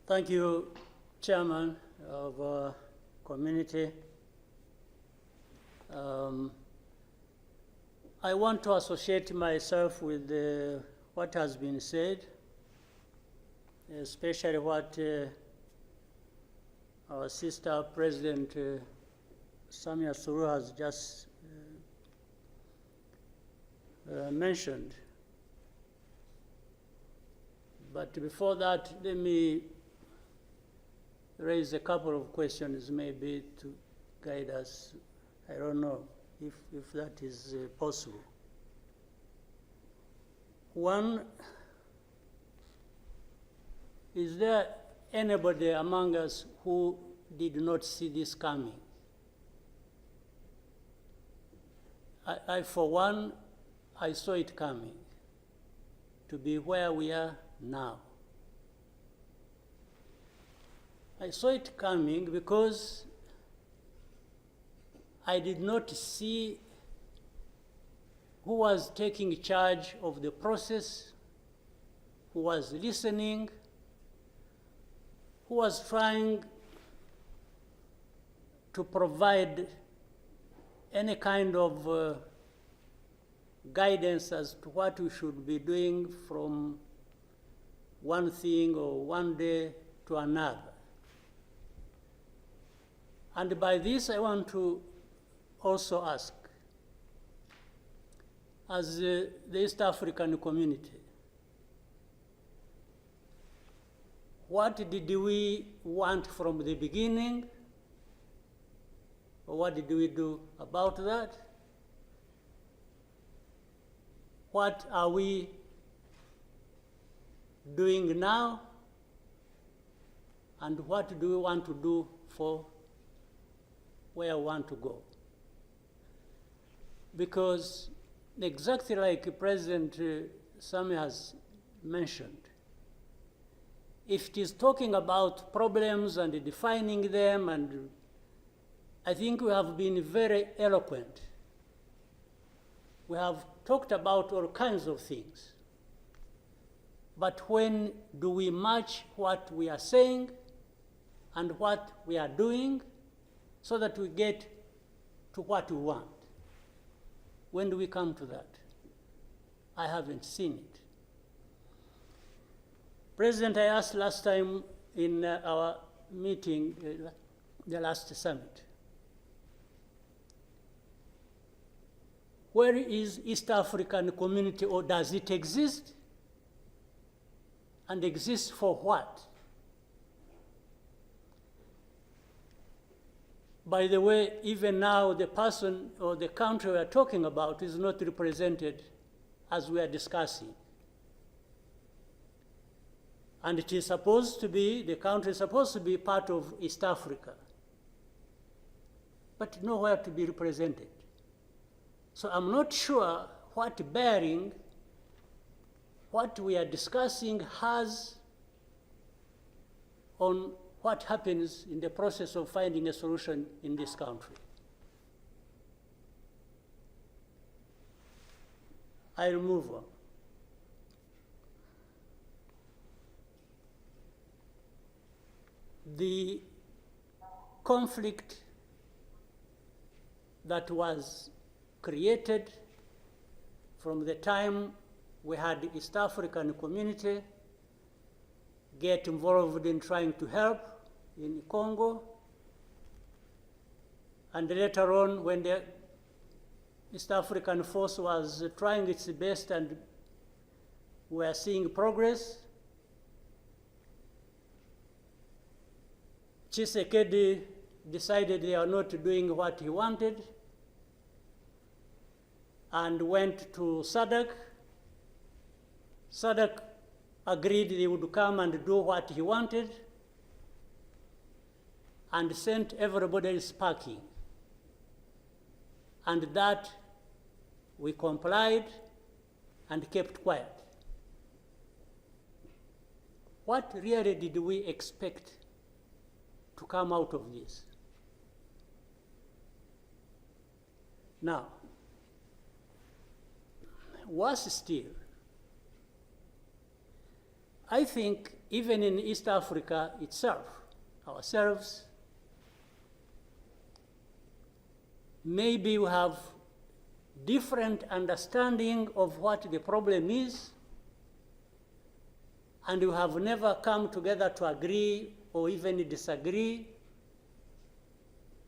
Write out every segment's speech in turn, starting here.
Thank you, Chairman of Community. I want to associate myself with what has been said, especially what our sister President Samia Suluhu has just mentioned. But before that, let me raise a couple of questions maybe to guide us. I don't know if that is possible. One, is there anybody among us who did not see this coming? I for one, I saw it coming to be where we are now. I saw it coming because I did not see who was taking charge of the process, who was listening, who was trying to provide any kind of guidance as to what we should be doing from one thing or one day to another. And by this, I want to also ask, as the East African community, what did we want from the beginning? Or what did we do about that? What are we doing now? And what do we want to do for where we want to go? Because exactly like President Samia has mentioned, if it is talking about problems and defining them, and I think we have been very eloquent. We have talked about all kinds of things. But when do we match what we are saying and what we are doing so that we get to what we want? When do we come to that? I haven't seen it. President, I asked last time in our meeting, the last summit, where is East African community, or does it exist? And exist for what? By the way, even now, the person or the country we are talking about is not represented as we are discussing. And it is supposed to be, the country is supposed to be part of East Africa, but nowhere to be represented. So I'm not sure what bearing what we are discussing has on what happens in the process of finding a solution in this country. I'll move on. The conflict that was created from the time we had the East African community get involved in trying to help in Congo, and later on when the East African force was trying its best and we are seeing progress, Tshisekedi decided they are not doing what he wanted and went to SADC. SADC agreed they would come and do what he wanted and sent everybody packing. And that we complied and kept quiet. What really did we expect to come out of this? Now, worse still, I think even in East Africa itself, ourselves, maybe we have different understanding of what the problem is, and we have never come together to agree or even disagree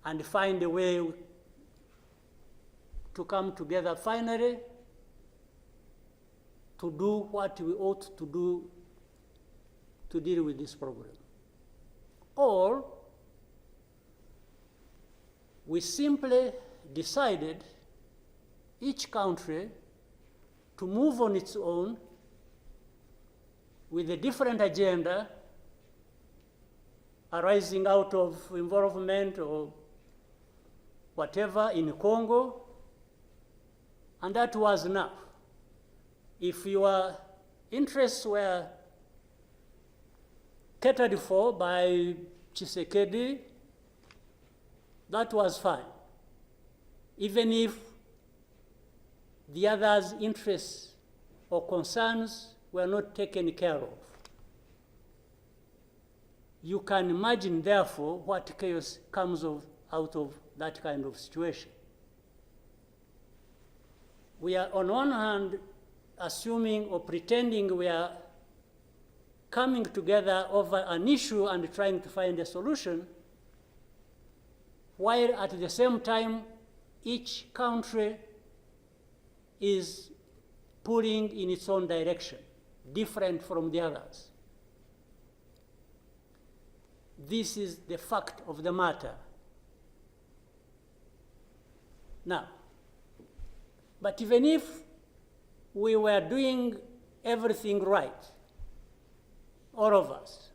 and find a way to come together finally to do what we ought to do to deal with this problem. Or we simply decided, each country, to move on its own with a different agenda arising out of involvement or whatever in Congo, and that was enough. If your interests were catered for by Tshisekedi, that was fine, even if the others' interests or concerns were not taken care of. You can imagine, therefore, what chaos comes out of that kind of situation. We are, on one hand, assuming or pretending we are coming together over an issue and trying to find a solution, while at the same time, each country is pulling in its own direction, different from the others. This is the fact of the matter. Now, but even if we were doing everything right, all of us,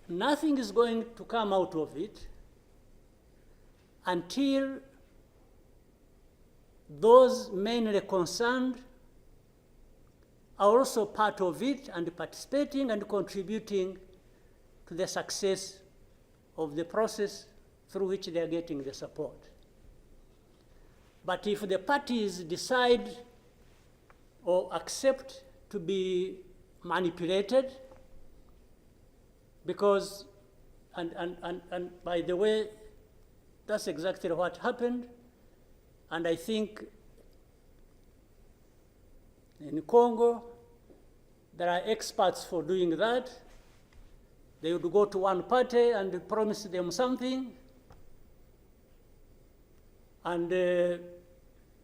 nothing is going to come out of it until those mainly concerned are also part of it and participating and contributing to the success of the process through which they are getting the support. But if the parties decide or accept to be manipulated, because, and by the way, that's exactly what happened, and I think in Congo, there are experts for doing that. They would go to one party and promise them something, and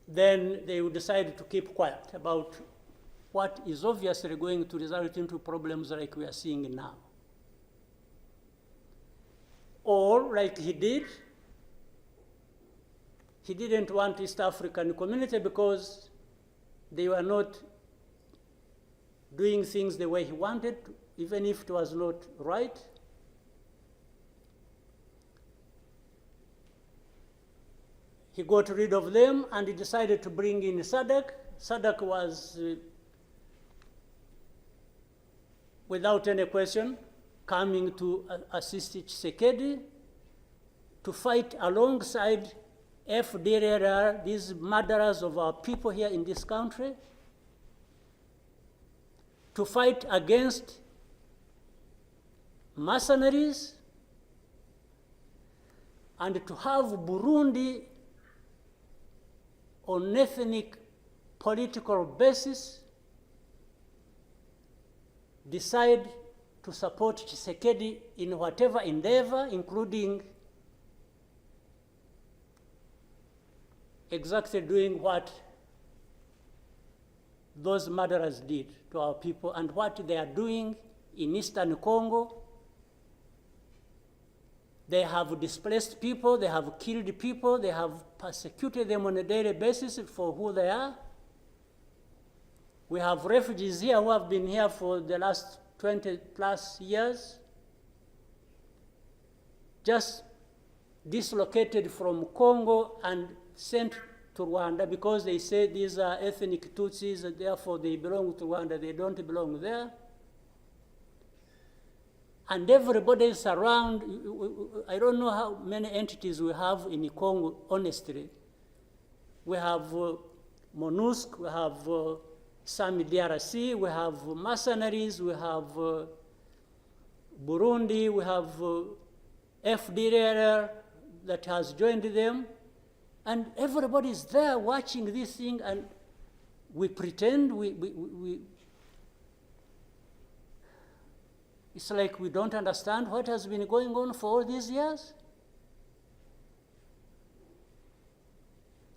then they would decide to keep quiet about what is obviously going to result into problems like we are seeing now. Or, like he did, he didn't want East African community because they were not doing things the way he wanted, even if it was not right. He got rid of them and he decided to bring in SADC. SADC was, without any question, coming to assist Tshisekedi to fight alongside FDLR, these murderers of our people here in this country, to fight against mercenaries, and to have Burundi on ethnic political basis decide to support Tshisekedi in whatever endeavor, including exactly doing what those murderers did to our people and what they are doing in Eastern Congo. They have displaced people, they have killed people, they have persecuted them on a daily basis for who they are. We have refugees here who have been here for the last 20 plus years, just dislocated from Congo and sent to Rwanda because they say these are ethnic Tutsis and therefore they belong to Rwanda, they don't belong there. And everybody is around. I don't know how many entities we have in Congo, honestly. We have MONUSC, we have some DRC, we have mercenaries, we have Burundi, we have FDLR that has joined them, and everybody is there watching this thing, and we pretend it's like we don't understand what has been going on for all these years.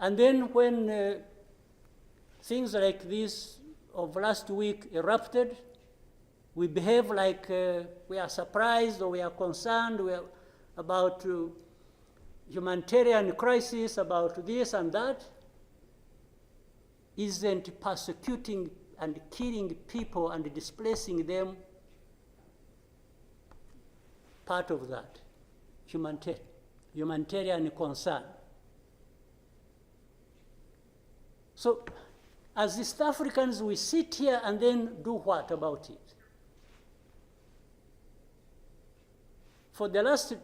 And then when things like this of last week erupted, we behave like we are surprised or we are concerned about humanitarian crisis, about this and that. Isn't persecuting and killing people and displacing them part of that humanitarian concern? So as East Africans, we sit here and then do what about it? For the last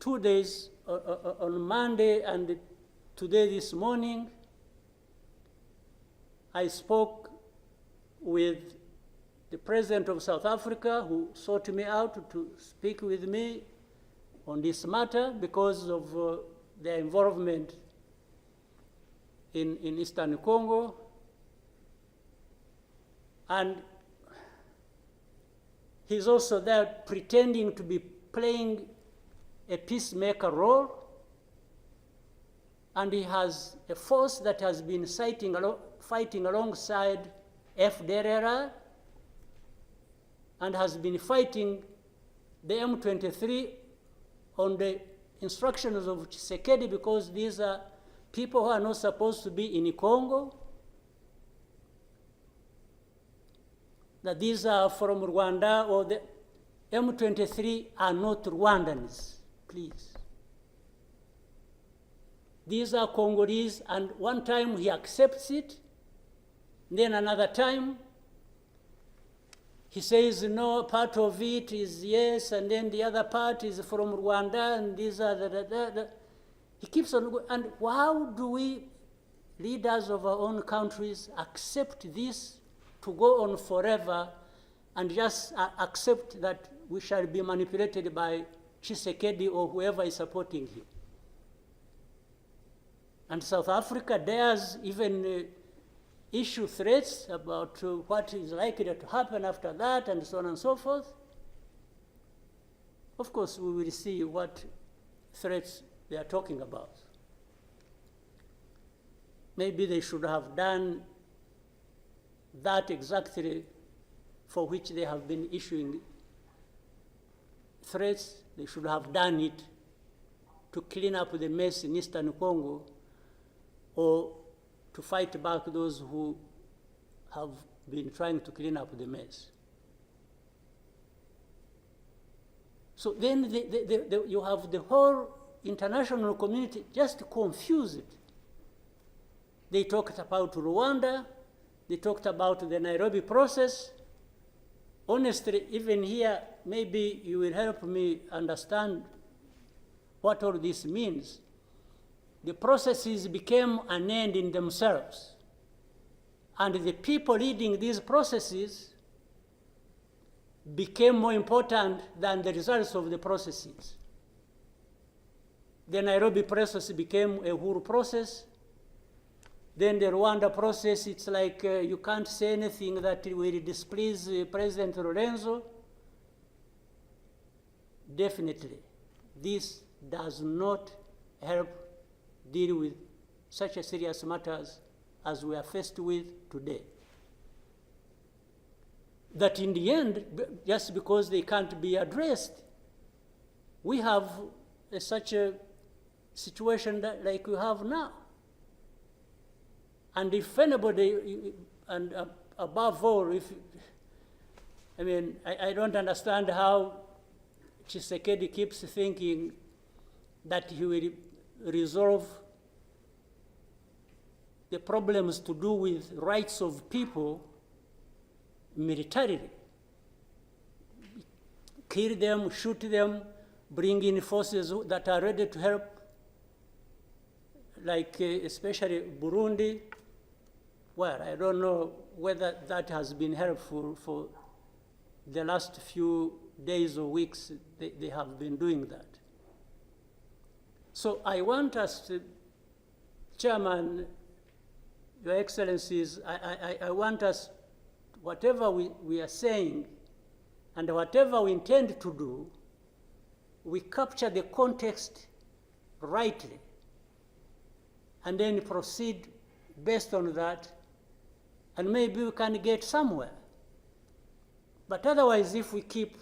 2 days, on Monday and today this morning, I spoke with the President of South Africa, who sought me out to speak with me on this matter because of their involvement in Eastern Congo. And he's also there pretending to be playing a peacemaker role. And he has a force that has been fighting alongside FDLR and has been fighting the M23 on the instructions of Tshisekedi, because these are people who are not supposed to be in Congo, that these are from Rwanda, or the M23 are not Rwandans, please. These are Congolese, and one time he accepts it, then another time he says, no, part of it is yes, and then the other part is from Rwanda, and these are He keeps on going. And how do we, leaders of our own countries, accept this to go on forever and just accept that we shall be manipulated by Tshisekedi or whoever is supporting him? And South Africa dares even issue threats about what is likely to happen after that, and so on and so forth. Of course, we will see what threats they are talking about. Maybe they should have done that exactly for which they have been issuing threats. They should have done it to clean up the mess in Eastern Congo, or to fight back those who have been trying to clean up the mess. So then you have the whole international community just confused. They talked about Rwanda, they talked about the Nairobi process. Honestly, even here, maybe you will help me understand what all this means. The processes became an end in themselves. And the people leading these processes became more important than the results of the processes. The Nairobi process became a Uhuru process. Then the Rwanda process, it's like you can't say anything that will displease President Lorenzo. Definitely, this does not help deal with such a serious matters as we are faced with today. That in the end, just because they can't be addressed, we have such a situation that, like we have now. And if anybody, and above all, I don't understand how Tshisekedi keeps thinking that he will resolve the problems to do with rights of people militarily. Kill them, shoot them, bring in forces that are ready to help, like especially Burundi, where I don't know whether that has been helpful for the last few days or weeks. They have been doing that. So I want us to, Chairman, Your Excellencies, I want us, whatever we are saying and whatever we intend to do, we capture the context rightly and then proceed based on that, and maybe we can get somewhere. But otherwise, if we keep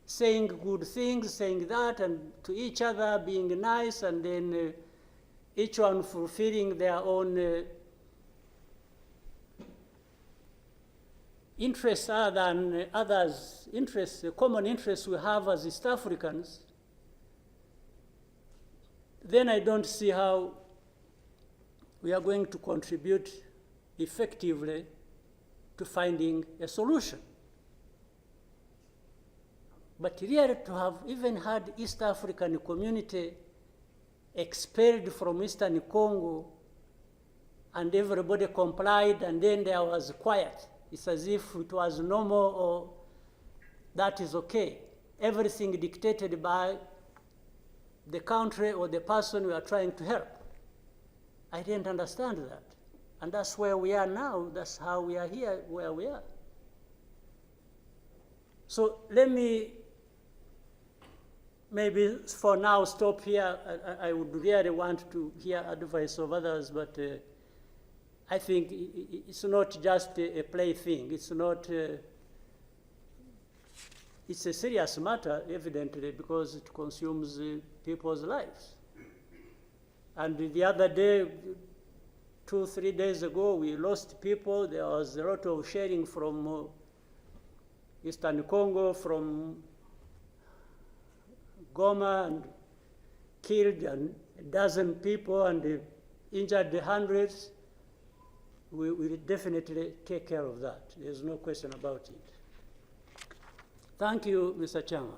saying good things, saying that, and to each other, being nice, and then each one fulfilling their own interests other than others' interests, the common interests we have as East Africans, then I don't see how we are going to contribute effectively to finding a solution. But really, to have even had East African community expelled from Eastern Congo and everybody complied and then there was quiet, it's as if it was normal or that is okay. Everything dictated by the country or the person we are trying to help. I didn't understand that. And that's where we are now. That's how we are here, where we are. So let me maybe for now stop here. I would really want to hear advice of others, but I think it's not just a plaything. It's not, it's a serious matter, evidently, because it consumes people's lives. And the other day, 2-3 days ago, we lost people. There was a lot of sharing from Eastern Congo, from Goma, and killed a dozen people and injured hundreds. We will definitely take care of that. There's no question about it. Thank you, Mr. Chairman.